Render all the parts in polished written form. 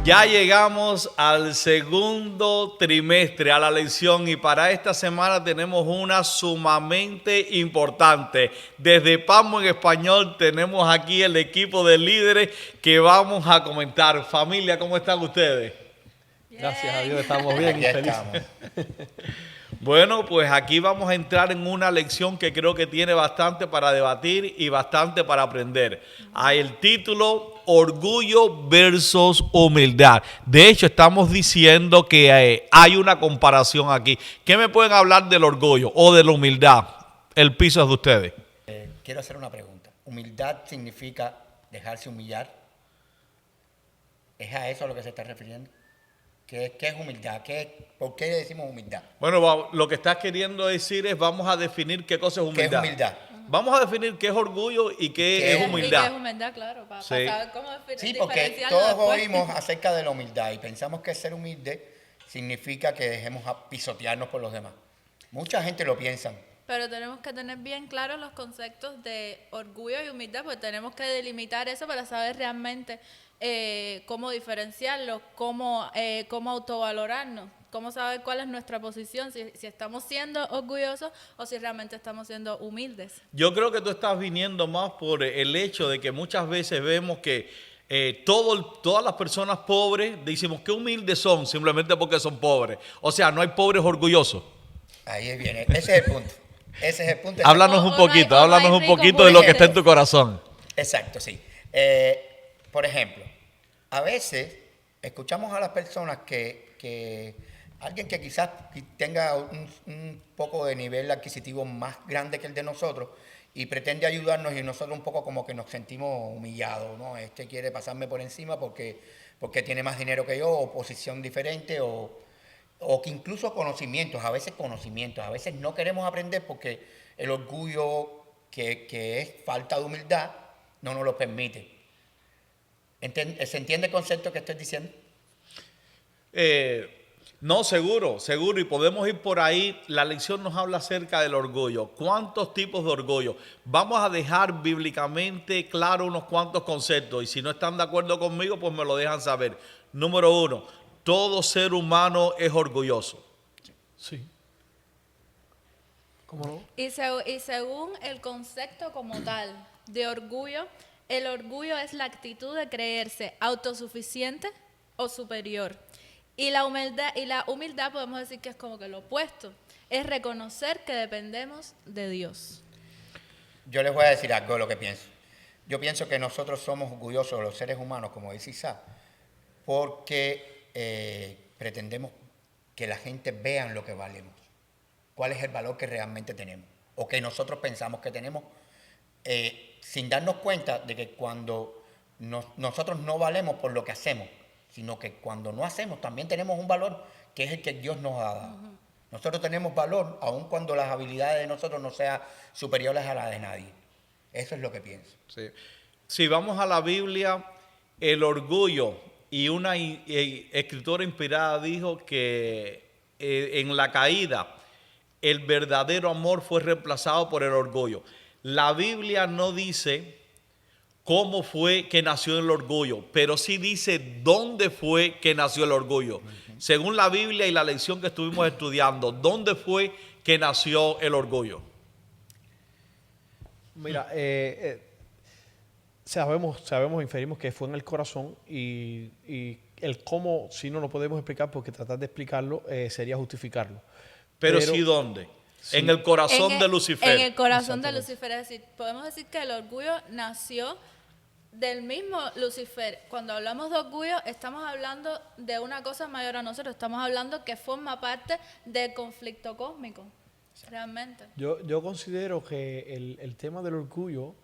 Ya llegamos al segundo trimestre, a la lección, y para esta semana tenemos una sumamente importante. Desde PAMO en Español tenemos aquí el equipo de líderes que vamos a comentar. Familia, ¿cómo están ustedes? Gracias a Dios estamos bien y felices. Bueno, pues aquí vamos a entrar en una lección que creo que tiene bastante para debatir y bastante para aprender. Hay el título Orgullo versus humildad. De hecho, estamos diciendo que hay una comparación aquí. ¿Qué me pueden hablar del orgullo o de la humildad? El piso es de ustedes. Quiero hacer una pregunta. ¿Humildad significa dejarse humillar? ¿Es a eso a lo que se está refiriendo? ¿Qué es humildad? ¿Por qué decimos humildad? Bueno, lo que estás queriendo decir es vamos a definir qué cosa es humildad. ¿Qué es humildad? Vamos a definir qué es orgullo y qué es humildad. ¿Y qué es humildad? Claro, para Sí. saber cómo Sí, porque diferenciarlo todos después. oímos acerca de la humildad y pensamos que ser humilde significa que dejemos a pisotearnos por los demás. Mucha gente lo piensa. Pero tenemos que tener bien claros los conceptos de orgullo y humildad, porque tenemos que delimitar eso para saber realmente cómo diferenciarlos, cómo autovalorarnos, cómo saber cuál es nuestra posición, si estamos siendo orgullosos o si realmente estamos siendo humildes. Yo creo que tú estás viniendo más por el hecho de que muchas veces vemos que todas las personas pobres decimos que humildes son simplemente porque son pobres. O sea, no hay pobres orgullosos. Ahí viene, ese es el punto. Ese es el punto. Háblanos un O no hay- poquito, o no háblanos hay un rico poquito de lo que humilde. está en tu corazón. Exacto, sí. Por ejemplo, a veces escuchamos a las personas que alguien que quizás tenga un poco de nivel adquisitivo más grande que el de nosotros y pretende ayudarnos y nosotros un poco como que nos sentimos humillados, ¿no? Este quiere pasarme por encima porque tiene más dinero que yo o posición diferente o que incluso conocimientos, a veces no queremos aprender porque el orgullo que es falta de humildad no nos lo permite. ¿Se entiende el concepto que estoy diciendo? No, seguro, y podemos ir por ahí. La lección nos habla acerca del orgullo. ¿Cuántos tipos de orgullo? Vamos a dejar bíblicamente claro unos cuantos conceptos y si no están de acuerdo conmigo, pues me lo dejan saber. Número 1, todo ser humano es orgulloso. Sí. ¿Cómo no? Y según el concepto como tal de orgullo, el orgullo es la actitud de creerse autosuficiente o superior. Y la humildad podemos decir que es como que lo opuesto, es reconocer que dependemos de Dios. Yo les voy a decir algo de lo que pienso. Yo pienso que nosotros somos orgullosos, los seres humanos, como dice Isaac, porque pretendemos que la gente vea lo que valemos, cuál es el valor que realmente tenemos, o que nosotros pensamos que tenemos, sin darnos cuenta de que cuando nosotros no valemos por lo que hacemos, sino que cuando no hacemos también tenemos un valor que es el que Dios nos ha dado. Uh-huh. Nosotros tenemos valor aun cuando las habilidades de nosotros no sean superiores a las de nadie. Eso es lo que pienso. Sí. Si vamos a la Biblia, el orgullo, y una escritora inspirada dijo que en la caída el verdadero amor fue reemplazado por el orgullo. La Biblia no dice cómo fue que nació el orgullo, pero sí dice dónde fue que nació el orgullo. Uh-huh. Según la Biblia y la lección que estuvimos estudiando, ¿dónde fue que nació el orgullo? Mira, sabemos, inferimos que fue en el corazón y el cómo, si no lo podemos explicar, porque tratar de explicarlo sería justificarlo. Pero sí, ¿dónde? Sí. En el corazón de Lucifer. En el corazón de Lucifer, es decir, podemos decir que el orgullo nació del mismo Lucifer. Cuando hablamos de orgullo, estamos hablando de una cosa mayor a nosotros, estamos hablando que forma parte del conflicto cósmico, realmente. Yo considero que el tema del orgullo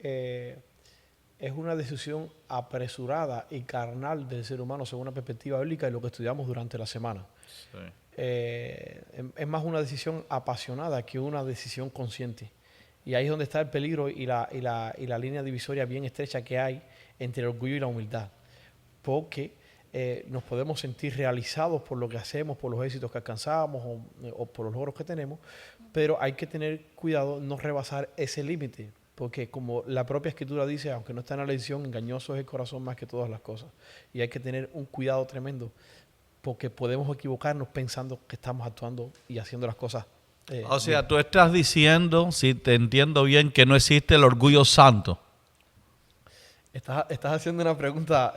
es una decisión apresurada y carnal del ser humano según una perspectiva bíblica y lo que estudiamos durante la semana. Sí. Es más una decisión apasionada que una decisión consciente. Y ahí es donde está el peligro y la línea divisoria bien estrecha que hay entre el orgullo y la humildad. Porque nos podemos sentir realizados por lo que hacemos, por los éxitos que alcanzamos o por los logros que tenemos, pero hay que tener cuidado no rebasar ese límite, porque como la propia Escritura dice, aunque no está en la edición, engañoso es el corazón más que todas las cosas. Y hay que tener un cuidado tremendo, porque podemos equivocarnos pensando que estamos actuando y haciendo las cosas. O sea, tú estás diciendo, si te entiendo bien, que no existe el orgullo santo. Estás haciendo una pregunta.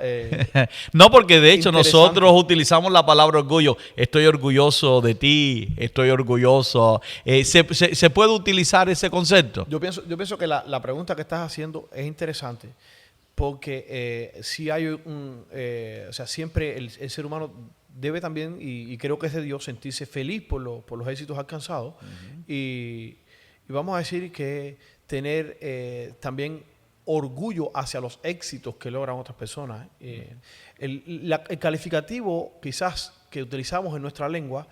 No, porque de hecho interesante. nosotros utilizamos la palabra orgullo. Estoy orgulloso de ti, estoy orgulloso. ¿Se puede utilizar ese concepto? Yo pienso que la pregunta que estás haciendo es interesante, porque si hay o sea, siempre el ser humano debe también, y creo que es de Dios, sentirse feliz por los éxitos alcanzados. Y vamos a decir que tener también orgullo hacia los éxitos que logran otras personas. El calificativo quizás que utilizamos en nuestra lengua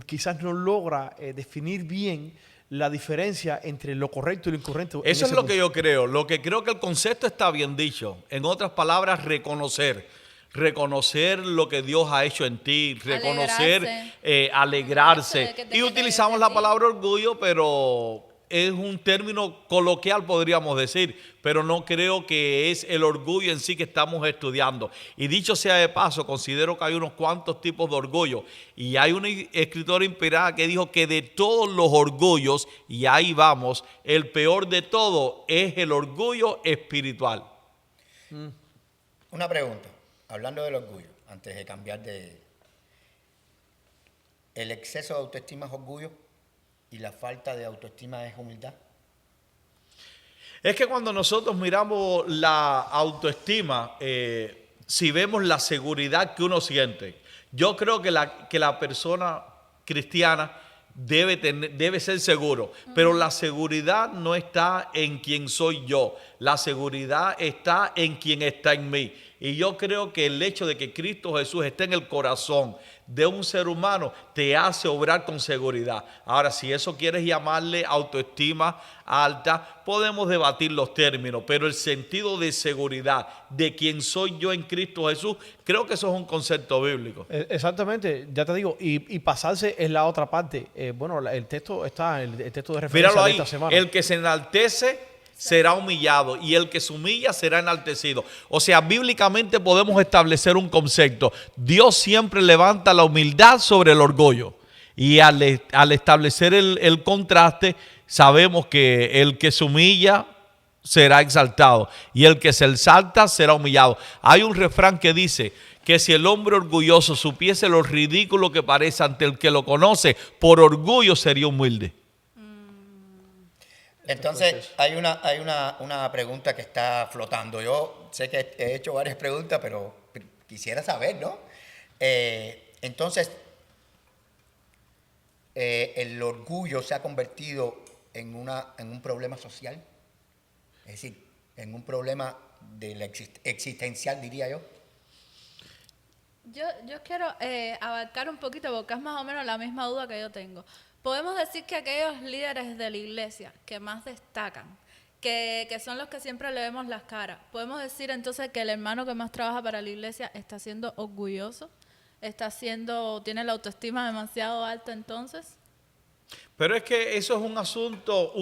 quizás no logra definir bien la diferencia entre lo correcto y lo incorrecto. Eso es lo que yo creo. Lo que creo que el concepto está bien dicho. En otras palabras, reconocer lo que Dios ha hecho en ti, reconocer, alegrarse. Y utilizamos la palabra orgullo, pero es un término coloquial, podríamos decir, pero no creo que es el orgullo en sí que estamos estudiando. Y dicho sea de paso, considero que hay unos cuantos tipos de orgullo. Y hay una escritora inspirada que dijo que de todos los orgullos, y ahí vamos, el peor de todo es el orgullo espiritual. Una pregunta, hablando del orgullo, antes de cambiar de... ¿El exceso de autoestima es orgullo y la falta de autoestima es humildad? Es que cuando nosotros miramos la autoestima, si vemos la seguridad que uno siente, yo creo que la persona cristiana debe ser seguro, pero la seguridad no está en quien soy yo, la seguridad está en quien está en mí. Y yo creo que el hecho de que Cristo Jesús esté en el corazón de un ser humano te hace obrar con seguridad. Ahora, si eso quieres llamarle autoestima alta, podemos debatir los términos, pero el sentido de seguridad de quién soy yo en Cristo Jesús, creo que eso es un concepto bíblico. Exactamente, ya te digo, y pasarse es la otra parte. Bueno, el texto está, el texto de referencia. Míralo de ahí, esta semana. el que se enaltece será humillado y el que se humilla será enaltecido. O sea, bíblicamente podemos establecer un concepto. Dios siempre levanta la humildad sobre el orgullo. Y al establecer el contraste, sabemos que el que se humilla será exaltado y el que se exalta será humillado. Hay un refrán que dice que si el hombre orgulloso supiese lo ridículo que parece ante el que lo conoce, por orgullo sería humilde. Entonces, hay una pregunta que está flotando. Yo sé que he hecho varias preguntas, pero quisiera saber, ¿no? Entonces, el orgullo se ha convertido en un problema social, es decir, en un problema existencial, diría yo. Yo quiero abarcar un poquito, porque es más o menos la misma duda que yo tengo. Podemos decir que aquellos líderes de la iglesia que más destacan, que son los que siempre le vemos las caras, podemos decir entonces que el hermano que más trabaja para la iglesia está siendo orgulloso, tiene la autoestima demasiado alta entonces. Pero es que eso es un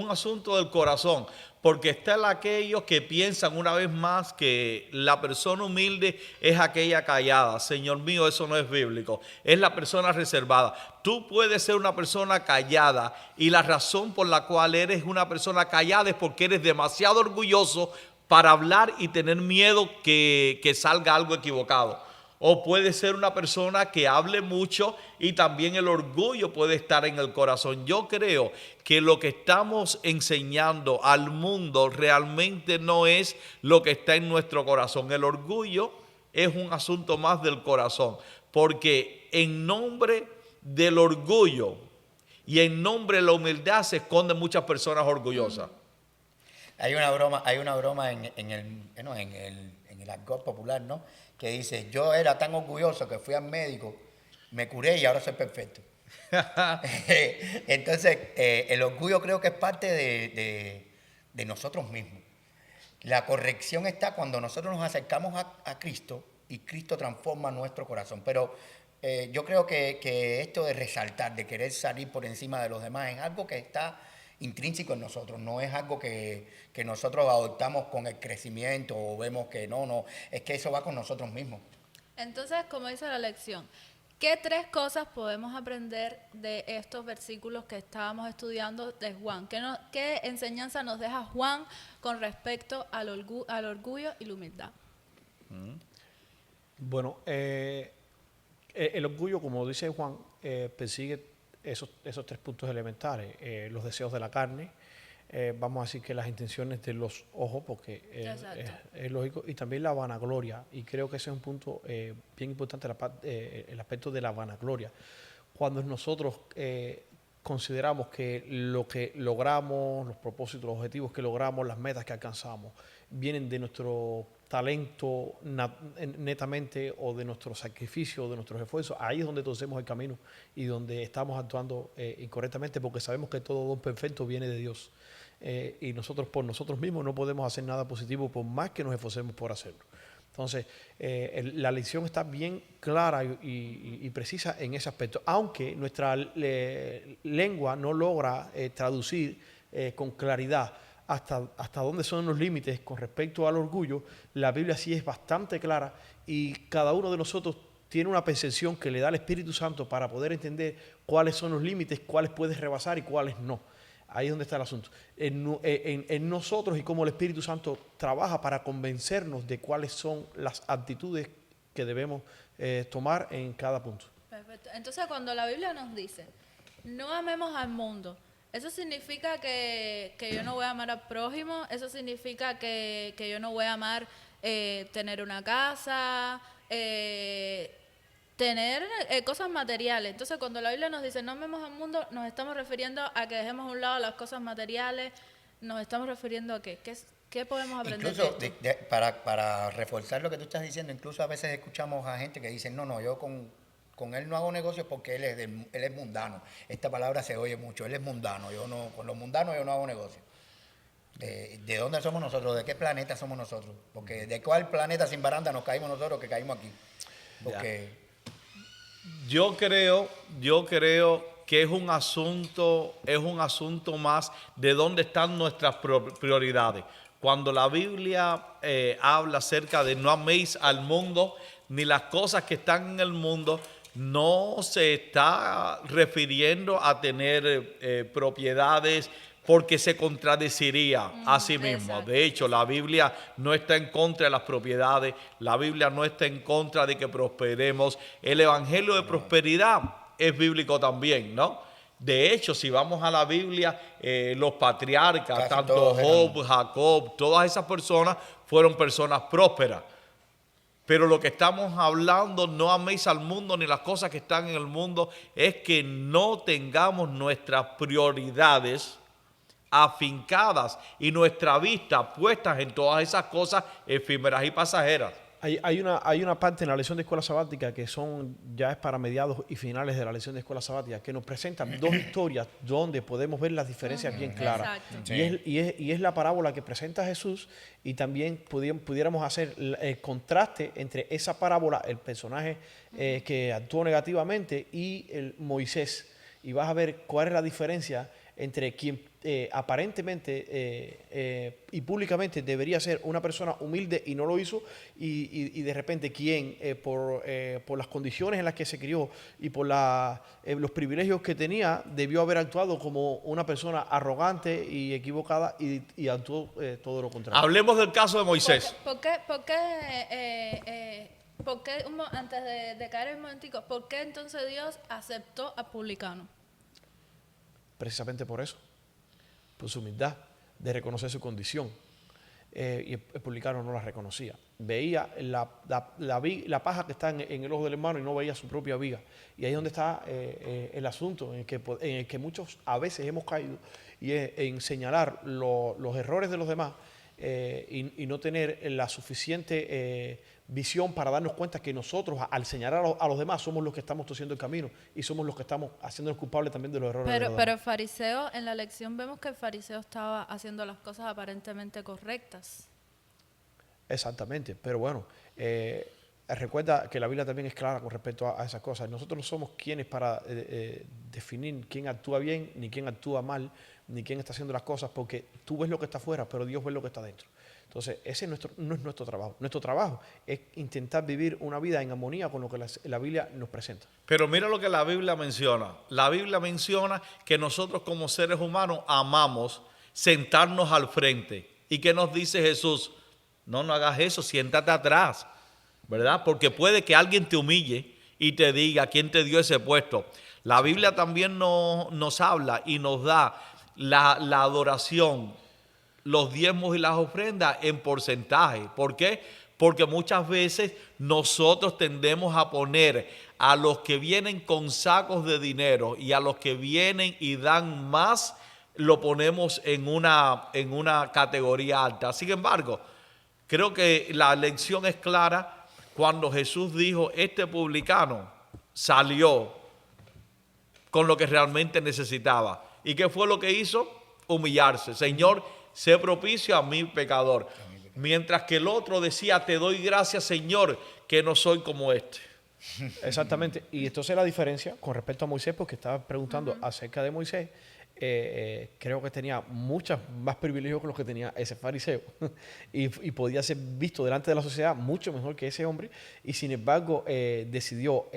asunto del corazón, porque están aquellos que piensan una vez más que la persona humilde es aquella callada. Señor mío, eso no es bíblico, es la persona reservada. Tú puedes ser una persona callada y la razón por la cual eres una persona callada es porque eres demasiado orgulloso para hablar y tener miedo que salga algo equivocado. O puede ser una persona que hable mucho y también el orgullo puede estar en el corazón. Yo creo que lo que estamos enseñando al mundo realmente no es lo que está en nuestro corazón. El orgullo es un asunto más del corazón, porque en nombre del orgullo y en nombre de la humildad se esconden muchas personas orgullosas. Hay una broma en el argot popular, ¿no? Que dice, yo era tan orgulloso que fui al médico, me curé y ahora soy perfecto. Entonces, el orgullo creo que es parte de nosotros mismos. La corrección está cuando nosotros nos acercamos a Cristo y Cristo transforma nuestro corazón. Pero yo creo que esto de resaltar, de querer salir por encima de los demás, es algo que está intrínseco en nosotros, no es algo que nosotros adoptamos con el crecimiento o vemos que no, es que eso va con nosotros mismos. Entonces, como dice la lección, ¿qué 3 cosas podemos aprender de estos versículos que estábamos estudiando de Juan? ¿Qué enseñanza nos deja Juan con respecto al orgullo y la humildad? Bueno, el orgullo, como dice Juan, persigue esos 3 puntos elementales. Los deseos de la carne, vamos a decir que las intenciones de los ojos, porque es lógico, y también la vanagloria. Y creo que ese es un punto bien importante, el aspecto de la vanagloria. Cuando nosotros consideramos que lo que logramos, los propósitos, los objetivos que logramos, las metas que alcanzamos, vienen de nuestro talento netamente o de nuestro sacrificio, de nuestros esfuerzos, ahí es donde torcemos el camino y donde estamos actuando incorrectamente, porque sabemos que todo don perfecto viene de Dios. Y nosotros por nosotros mismos no podemos hacer nada positivo por más que nos esforcemos por hacerlo. Entonces, la lección está bien clara y precisa en ese aspecto, aunque nuestra lengua no logra traducir con claridad hasta dónde son los límites con respecto al orgullo. La Biblia sí es bastante clara y cada uno de nosotros tiene una percepción que le da el Espíritu Santo para poder entender cuáles son los límites, cuáles puedes rebasar y cuáles no. Ahí es donde está el asunto. En nosotros y cómo el Espíritu Santo trabaja para convencernos de cuáles son las actitudes que debemos tomar en cada punto. Perfecto. Entonces, cuando la Biblia nos dice, no amemos al mundo, ¿eso significa que yo no voy a amar al prójimo? ¿Eso significa que yo no voy a amar tener una casa, tener cosas materiales? Entonces, cuando la Biblia nos dice no amemos al mundo, nos estamos refiriendo a que dejemos a un lado las cosas materiales. ¿Nos estamos refiriendo a qué? ¿Qué podemos aprender Incluso de esto? para reforzar lo que tú estás diciendo, incluso a veces escuchamos a gente que dice, no, yo con él no hago negocios porque él es mundano. Esta palabra se oye mucho, él es mundano, con los mundanos yo no hago negocios. ¿De dónde somos nosotros? ¿De qué planeta somos nosotros? Porque ¿de cuál planeta sin baranda nos caímos nosotros que caímos aquí? Porque Yo creo que es un asunto más de dónde están nuestras prioridades. Cuando la Biblia habla acerca de no améis al mundo ni las cosas que están en el mundo, no se está refiriendo a tener propiedades, porque se contradeciría a sí mismo. Exacto. De hecho, la Biblia no está en contra de las propiedades, la Biblia no está en contra de que prosperemos. El evangelio de prosperidad es bíblico también, ¿no? De hecho, si vamos a la Biblia, los patriarcas, Casi tanto todos Job, Jacob, todas esas personas fueron personas prósperas. Pero lo que estamos hablando, no améis al mundo ni las cosas que están en el mundo, es que no tengamos nuestras prioridades afincadas y nuestra vista puestas en todas esas cosas efímeras y pasajeras. Hay una parte en la lección de escuela sabática que ya es para mediados y finales de la lección de escuela sabática, que nos presentan 2 historias donde podemos ver las diferencias bien claras. Exacto. Y es la parábola que presenta Jesús, y también pudiéramos hacer el contraste entre esa parábola, el personaje que actuó negativamente, y el Moisés. Y vas a ver cuál es la diferencia entre quien aparentemente y públicamente debería ser una persona humilde y no lo hizo, y de repente quien por las condiciones en las que se crió y por los privilegios que tenía, debió haber actuado como una persona arrogante y equivocada, y actuó todo lo contrario. Hablemos del caso de Moisés. ¿Por qué, antes de caer en el momentico, por qué entonces Dios aceptó al publicano? Precisamente por eso, por su humildad de reconocer su condición. Y el publicano no la reconocía. Veía la paja que está en el ojo del hermano y no veía su propia viga. Y ahí es donde está el asunto en el que muchos a veces hemos caído, y es en señalar los errores de los demás y no tener la suficiente visión para darnos cuenta que nosotros, al señalar a los demás, somos los que estamos torciendo el camino y somos los que estamos haciéndonos culpables también de los errores de los demás. Pero el fariseo, en la lección vemos que el fariseo estaba haciendo las cosas aparentemente correctas. Exactamente, pero bueno, recuerda que la Biblia también es clara con respecto a esas cosas. Nosotros no somos quienes para definir quién actúa bien ni quién actúa mal, ni quién está haciendo las cosas, porque tú ves lo que está afuera, pero Dios ve lo que está dentro. Entonces, ese no es nuestro trabajo. Nuestro trabajo es intentar vivir una vida en armonía con lo que la Biblia nos presenta. Pero mira lo que la Biblia menciona. La Biblia menciona que nosotros como seres humanos amamos sentarnos al frente. ¿Y qué nos dice Jesús? No hagas eso, siéntate atrás, ¿verdad? Porque puede que alguien te humille y te diga quién te dio ese puesto. La Biblia también nos habla y nos da la adoración, los diezmos y las ofrendas en porcentaje. ¿Por qué? Porque muchas veces nosotros tendemos a poner a los que vienen con sacos de dinero y a los que vienen y dan más, lo ponemos en una categoría alta. Sin embargo, creo que la lección es clara cuando Jesús dijo, este publicano salió con lo que realmente necesitaba. ¿Y qué fue lo que hizo? Humillarse. Señor, sé propicio a mi pecador. Mientras que el otro decía, te doy gracias, Señor, que no soy como este. Exactamente. Y entonces la diferencia con respecto a Moisés, porque estaba preguntando acerca de Moisés, creo que tenía muchos más privilegios que los que tenía ese fariseo y podía ser visto delante de la sociedad mucho mejor que ese hombre, y sin embargo decidió,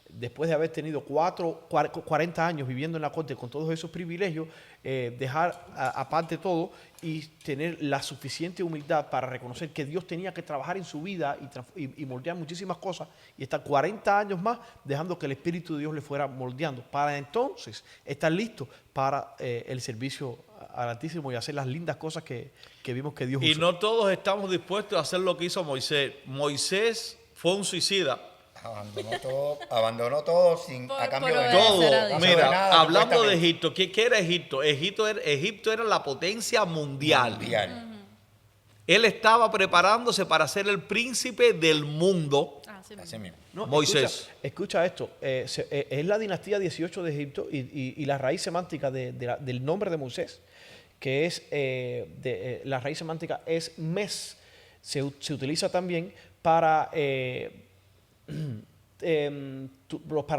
después de haber tenido 40 años viviendo en la corte con todos esos privilegios, dejar aparte todo y tener la suficiente humildad para reconocer que Dios tenía que trabajar en su vida y moldear muchísimas cosas, y estar 40 años más dejando que el Espíritu de Dios le fuera moldeando, para entonces estar listo para el servicio al Altísimo y hacer las lindas cosas que vimos que Dios usó. Y no todos estamos dispuestos a hacer lo que hizo Moisés. Moisés fue un suicida. Abandonó todo a cambio de todo. nada. Mira, Nada, hablando de Egipto, ¿qué era Egipto? Egipto era la potencia mundial. Él estaba preparándose para ser el príncipe del mundo. Así mismo. No, Moisés. Escucha esto, es la dinastía 18 de Egipto y la raíz semántica del nombre de Moisés, que es, la raíz semántica es mes, se utiliza también para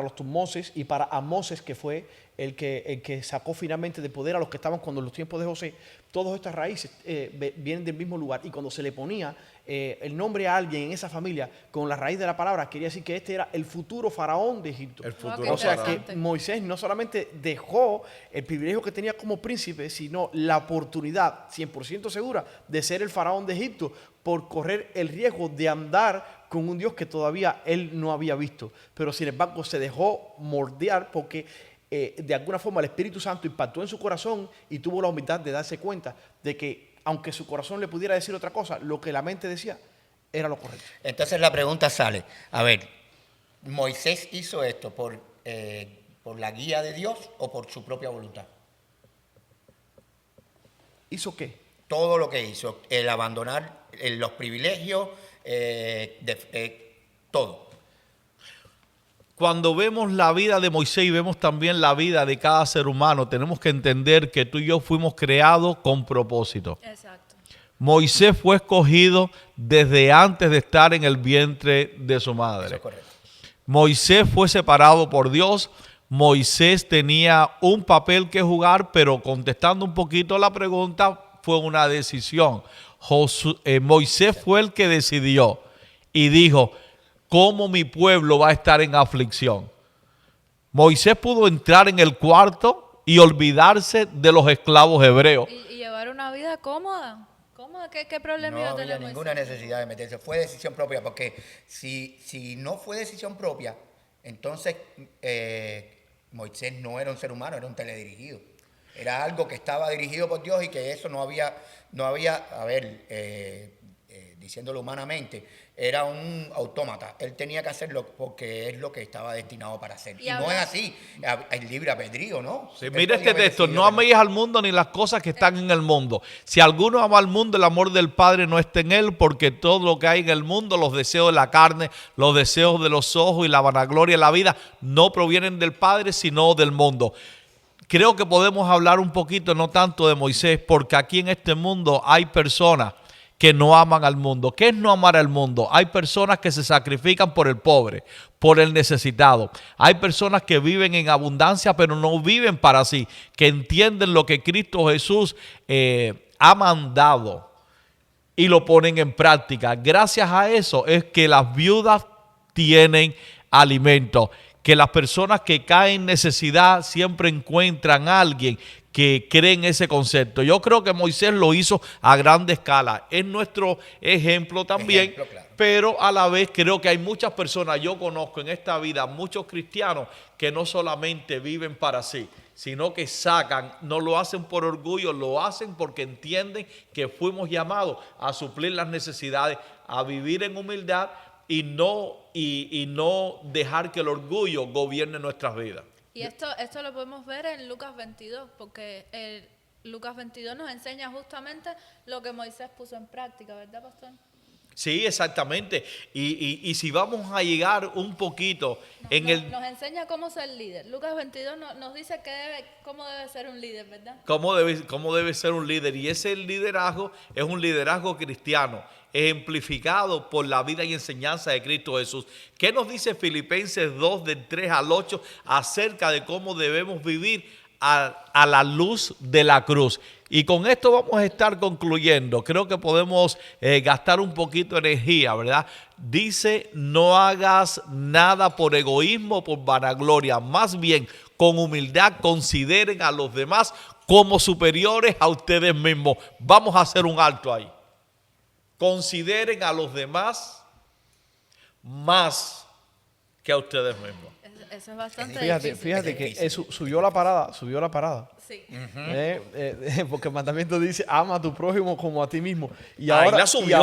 los Tutmosis y para Amoses, que fue el que sacó finalmente de poder a los que estaban cuando los tiempos de José. Todas estas raíces vienen del mismo lugar, y cuando se le ponía el nombre a alguien en esa familia con la raíz de la palabra, quería decir que este era el futuro faraón de Egipto. El futuro O sea faraón. que Moisés no solamente dejó el privilegio que tenía como príncipe, sino la oportunidad 100% segura de ser el faraón de Egipto, por correr el riesgo de andar con un Dios que todavía él no había visto. Pero sin embargo se dejó moldear porque de alguna forma el Espíritu Santo impactó en su corazón y tuvo la humildad de darse cuenta de que, aunque su corazón le pudiera decir otra cosa, lo que la mente decía era lo correcto. Entonces la pregunta sale, a ver, ¿Moisés hizo esto por la guía de Dios o por su propia voluntad? ¿Hizo qué? Todo lo que hizo, el abandonar los privilegios, todo. Cuando vemos la vida de Moisés y vemos también la vida de cada ser humano, tenemos que entender que tú y yo fuimos creados con propósito. Exacto. Moisés fue escogido desde antes de estar en el vientre de su madre. Eso es correcto. Moisés fue separado por Dios. Moisés tenía un papel que jugar, pero contestando un poquito la pregunta, fue una decisión. Moisés fue el que decidió y dijo, ¿cómo mi pueblo va a estar en aflicción? Moisés pudo entrar en el cuarto y olvidarse de los esclavos hebreos. Y llevar una vida cómoda. ¿Qué problema No iba a había tener ninguna Moisés? necesidad de meterse, fue decisión propia, porque si no fue decisión propia, entonces Moisés no era un ser humano, era un teledirigido. Era algo que estaba dirigido por Dios y que eso no había, a ver, diciéndolo humanamente, era un autómata. Él tenía que hacerlo porque es lo que estaba destinado para hacer. Y no es así, el libre albedrío, ¿no? Sí, mira este texto, no améis al mundo ni las cosas que están en el mundo. Si alguno ama al mundo, el amor del Padre no está en él, porque todo lo que hay en el mundo, los deseos de la carne, los deseos de los ojos y la vanagloria de la vida, no provienen del Padre, sino del mundo. Creo que podemos hablar un poquito, no tanto de Moisés, porque aquí en este mundo hay personas que no aman al mundo. ¿Qué es no amar al mundo? Hay personas que se sacrifican por el pobre, por el necesitado. Hay personas que viven en abundancia, pero no viven para sí, que entienden lo que Cristo Jesús ha mandado y lo ponen en práctica. Gracias a eso es que las viudas tienen alimento, que las personas que caen en necesidad siempre encuentran a alguien que cree en ese concepto. Yo creo que Moisés lo hizo a grande escala. Es nuestro ejemplo también, Claro. pero a la vez creo que hay muchas personas, yo conozco en esta vida muchos cristianos que no solamente viven para sí, sino que sacan, no lo hacen por orgullo, lo hacen porque entienden que fuimos llamados a suplir las necesidades, a vivir en humildad y no dejar que el orgullo gobierne nuestras vidas. Y esto lo podemos ver en Lucas 22, porque Lucas 22 nos enseña justamente lo que Moisés puso en práctica, ¿verdad, pastor? Sí, exactamente. Y si vamos a llegar un poquito Nos enseña cómo ser líder. Lucas 22 nos dice cómo debe ser un líder, ¿verdad? cómo debe ser un líder. Y ese liderazgo es un liderazgo cristiano, ejemplificado por la vida y enseñanza de Cristo Jesús. ¿Qué nos dice Filipenses 2, del 3 al 8, acerca de cómo debemos vivir a la luz de la cruz? Y con esto vamos a estar concluyendo. Creo que podemos gastar un poquito de energía, ¿verdad? Dice, no hagas nada por egoísmo o por vanagloria. Más bien, con humildad, consideren a los demás como superiores a ustedes mismos. Vamos a hacer un alto ahí. Consideren a los demás más que a ustedes mismos. Eso es bastante Fíjate, difícil. fíjate que difícil. subió la parada. Sí. Porque el mandamiento dice, ama a tu prójimo como a ti mismo. Y Ahí ahora, la subió.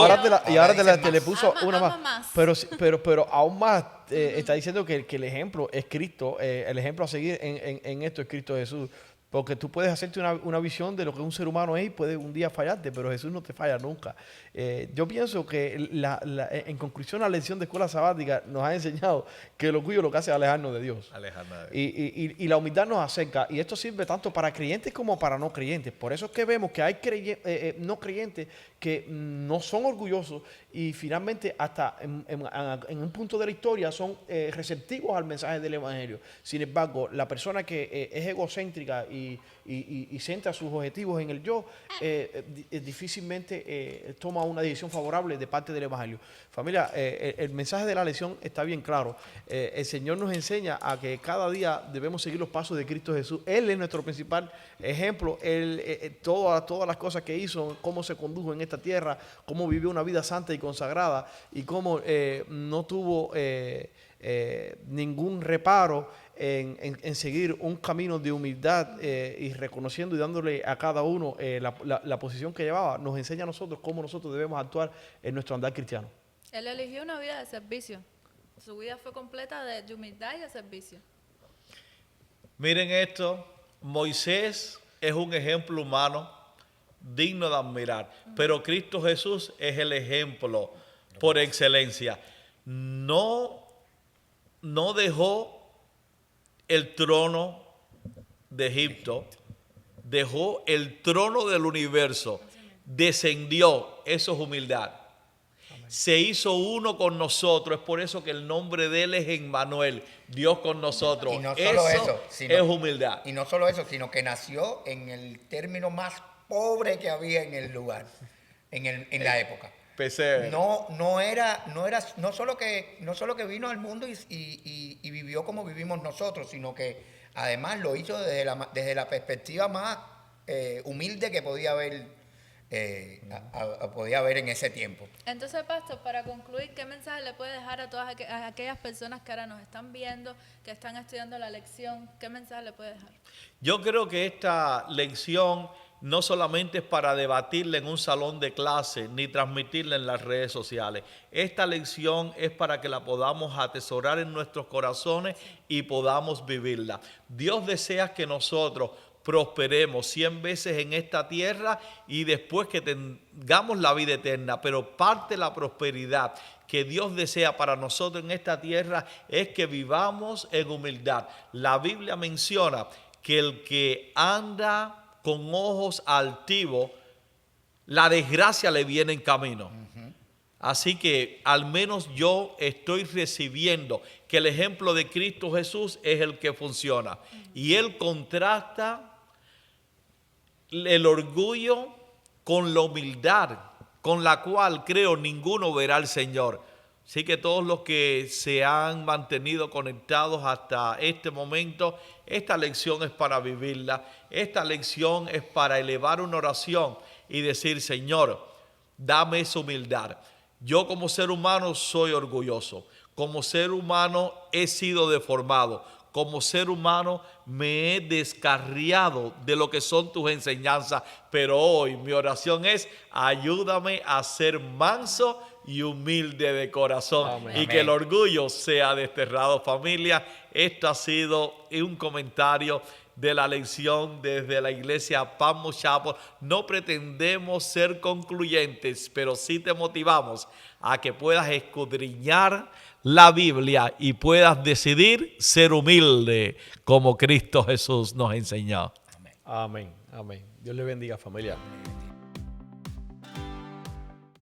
te le puso Ama- una ama más. más. Pero aún más está diciendo que el ejemplo es Cristo. El ejemplo a seguir en esto es Cristo Jesús. Porque tú puedes hacerte una visión de lo que un ser humano es y puede un día fallarte, pero Jesús no te falla nunca. Yo pienso que en conclusión la lección de escuela sabática nos ha enseñado que el orgullo lo que hace es alejarnos de Dios. Y la humildad nos acerca. Y esto sirve tanto para creyentes como para no creyentes. Por eso es que vemos que hay no creyentes que no son orgullosos y finalmente hasta en un punto de la historia son receptivos al mensaje del Evangelio. Sin embargo, la persona que es egocéntrica y centra sus objetivos en el yo, difícilmente toma una decisión favorable de parte del Evangelio. Familia, el mensaje de la lección está bien claro. El Señor nos enseña a que cada día debemos seguir los pasos de Cristo Jesús. Él es nuestro principal ejemplo. Todas las cosas que hizo, cómo se condujo en esta tierra, cómo vivió una vida santa y consagrada y cómo no tuvo ningún reparo en seguir un camino de humildad y reconociendo y dándole a cada uno la posición que llevaba. Nos enseña a nosotros cómo nosotros debemos actuar en nuestro andar cristiano. Él eligió una vida de servicio. Su vida fue completa de humildad y de servicio. Miren esto, Moisés es un ejemplo humano digno de admirar, pero Cristo Jesús es el ejemplo por excelencia. No dejó el trono de Egipto, dejó el trono del universo, descendió, eso es humildad. Se hizo uno con nosotros, es por eso que el nombre de él es Emmanuel, Dios con nosotros. Y no solo eso, es humildad. Y no solo eso, sino que nació en el término más pobre que había en el lugar, en la época. Pesebre. No solo que vino al mundo y vivió como vivimos nosotros, sino que además lo hizo desde la perspectiva más humilde que podía haber en ese tiempo. Entonces, pastor, para concluir, ¿qué mensaje le puede dejar a todas aquellas personas que ahora nos están viendo, que están estudiando la lección? ¿Qué mensaje le puede dejar? Yo creo que esta lección no solamente es para debatirla en un salón de clase ni transmitirla en las redes sociales. Esta lección es para que la podamos atesorar en nuestros corazones y podamos vivirla. Dios desea que nosotros prosperemos 100 veces en esta tierra y después que tengamos la vida eterna. Pero parte de la prosperidad que Dios desea para nosotros en esta tierra es que vivamos en humildad. La Biblia menciona que el que anda con ojos altivos la desgracia le viene en camino. Así que al menos yo estoy recibiendo que el ejemplo de Cristo Jesús es el que funciona. Y Él contrasta el orgullo con la humildad, con la cual creo ninguno verá al Señor. Así que todos los que se han mantenido conectados hasta este momento, esta lección es para vivirla. Esta lección es para elevar una oración y decir, Señor, dame esa humildad. Yo como ser humano soy orgulloso. Como ser humano he sido deformado. Como ser humano me he descarriado de lo que son tus enseñanzas. Pero hoy mi oración es, ayúdame a ser manso y humilde de corazón. Amén. Y que el orgullo sea desterrado. Familia, esto ha sido un comentario de la lección desde la iglesia Patmos Chapel. No pretendemos ser concluyentes, pero sí te motivamos a que puedas escudriñar la Biblia y puedas decidir ser humilde como Cristo Jesús nos enseñó. Amén. Amén. Dios le bendiga, familia.